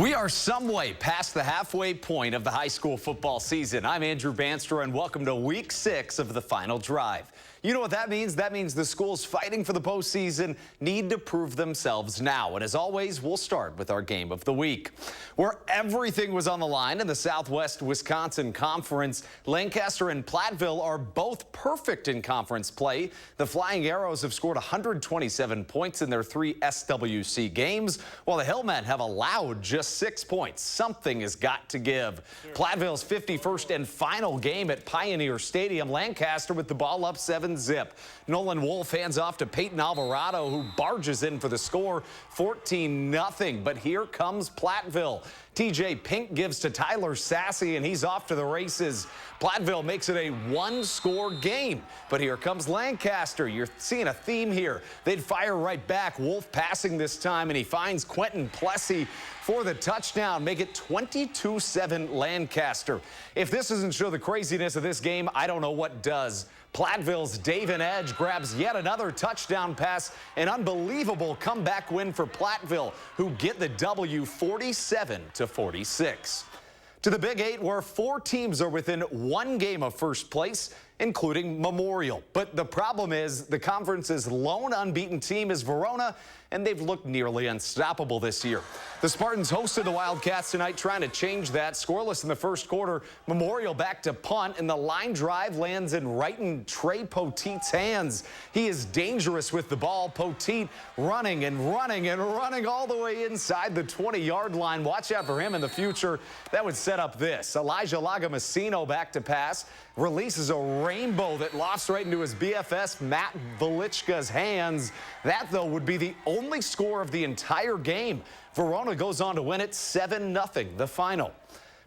We are some way past the halfway point of the high school football season. I'm Andrew Banstra, and welcome to Week 6 of the final drive. You know what that means? That means the schools fighting for the postseason need to prove themselves now. And as always, we'll start with our game of the week, where everything was on the line in the Southwest Wisconsin Conference. Lancaster and Platteville are both perfect in conference play. The Flying Arrows have scored 127 points in their 3 SWC games, while the Hillmen have allowed just 6 points. Something has got to give. Platteville's 51st and final game at Pioneer Stadium. Lancaster with the ball up 7-0. Nolan Wolf hands off to Peyton Alvarado, who barges in for the score, 14-0. But here comes Platteville. TJ Pink gives to Tyler Sassy, and he's off to the races. Platteville makes it a one-score game. But here comes Lancaster. You're seeing a theme here. They'd fire right back. Wolf passing this time, and he finds Quentin Plessy for the touchdown. Make it 22-7 Lancaster. If this doesn't show the craziness of this game, I don't know what does. Platteville's David Edge grabs yet another touchdown pass. An unbelievable comeback win for Platteville, who get the W 47-46. To the Big 8, where 4 teams are within 1 game of first place, including Memorial. But the problem is the conference's lone unbeaten team is Verona, and they've looked nearly unstoppable this year. The Spartans hosted the Wildcats tonight, trying to change that. Scoreless in the first quarter. Memorial back to punt, and the line drive lands right in Trey Poteet's hands. He is dangerous with the ball. Poteet running and running and running all the way inside the 20-yard line. Watch out for him in the future. That would set up this. Elijah Lagomasino back to pass. Releases a rainbow that lofts right into his BFS, Matt Velichka's hands. That, though, would be the only score of the entire game. Verona goes on to win it 7-0, the final.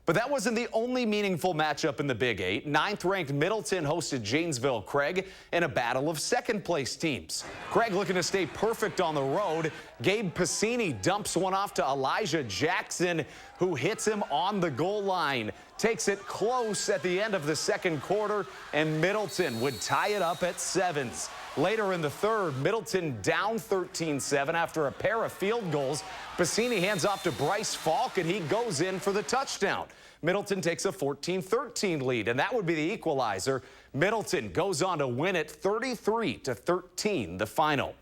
But that wasn't the only meaningful matchup in the Big 8. 9th-ranked Middleton hosted Janesville Craig in a battle of second-place teams. Craig looking to stay perfect on the road. Gabe Piscini dumps one off to Elijah Jackson, who hits him on the goal line. Takes it close at the end of the second quarter, and Middleton would tie it up at 7s. Later in the third, Middleton down 13-7 after a pair of field goals. Piscini hands off to Bryce Falk, and he goes in for the touchdown. Middleton takes a 14-13 lead, and that would be the equalizer. Middleton goes on to win it 33-13, the final.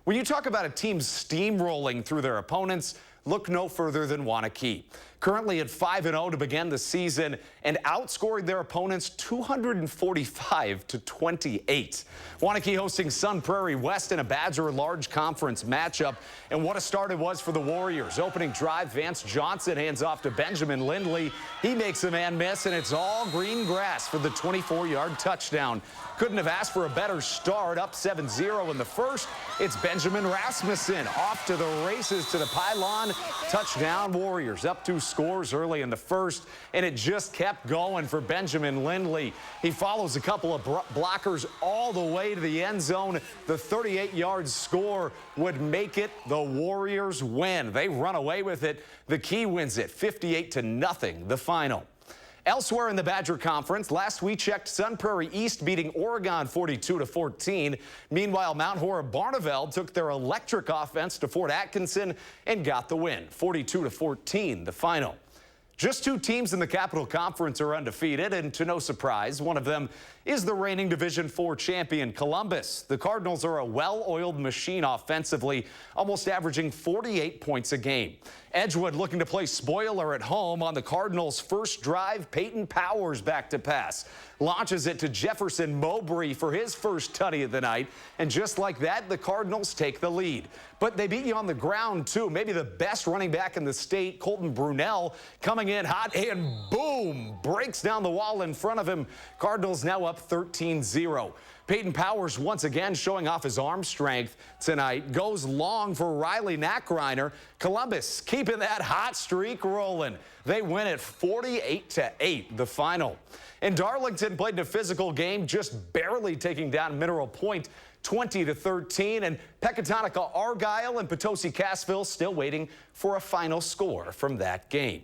When you talk about a team steamrolling through their opponents, look no further than Waunakee. Currently at 5-0 to begin the season and outscoring their opponents 245-28. Waunakee hosting Sun Prairie West in a Badger Large Conference matchup. And what a start it was for the Warriors. Opening drive, Vance Johnson hands off to Benjamin Lindley. He makes a man miss, and it's all green grass for the 24-yard touchdown. Couldn't have asked for a better start. Up 7-0 in the first. It's Benjamin Rasmussen off to the races to the pylon. Touchdown Warriors. Up 2 scores early in the first, and it just kept going for Benjamin Lindley. He follows a couple of blockers all the way to the end zone. The 38-yard score would make it the Warriors win. They run away with it. The Key wins it 58-0, the final. Elsewhere in the Badger Conference, last we checked, Sun Prairie East beating Oregon 42-14. Meanwhile, Mount Horeb-Barneveld took their electric offense to Fort Atkinson and got the win, 42-14, the final. Just 2 teams in the Capital Conference are undefeated, and to no surprise, one of them is the reigning Division IV champion, Columbus. The Cardinals are a well-oiled machine offensively, almost averaging 48 points a game. Edgewood looking to play spoiler at home. On the Cardinals' first drive, Peyton Powers back to pass. Launches it to Jefferson Mowbray for his first tutty of the night. And just like that, the Cardinals take the lead. But they beat you on the ground, too. Maybe the best running back in the state, Colton Brunell, coming in hot and boom, breaks down the wall in front of him. Cardinals now up 13-0. Peyton Powers once again showing off his arm strength tonight. Goes long for Riley Nackreiner. Columbus keeping that hot streak rolling. They win it 48-8, the final. And Darlington played a physical game, just barely taking down Mineral Point 20-13. And Pecatonica Argyle and Potosi Cassville still waiting for a final score from that game.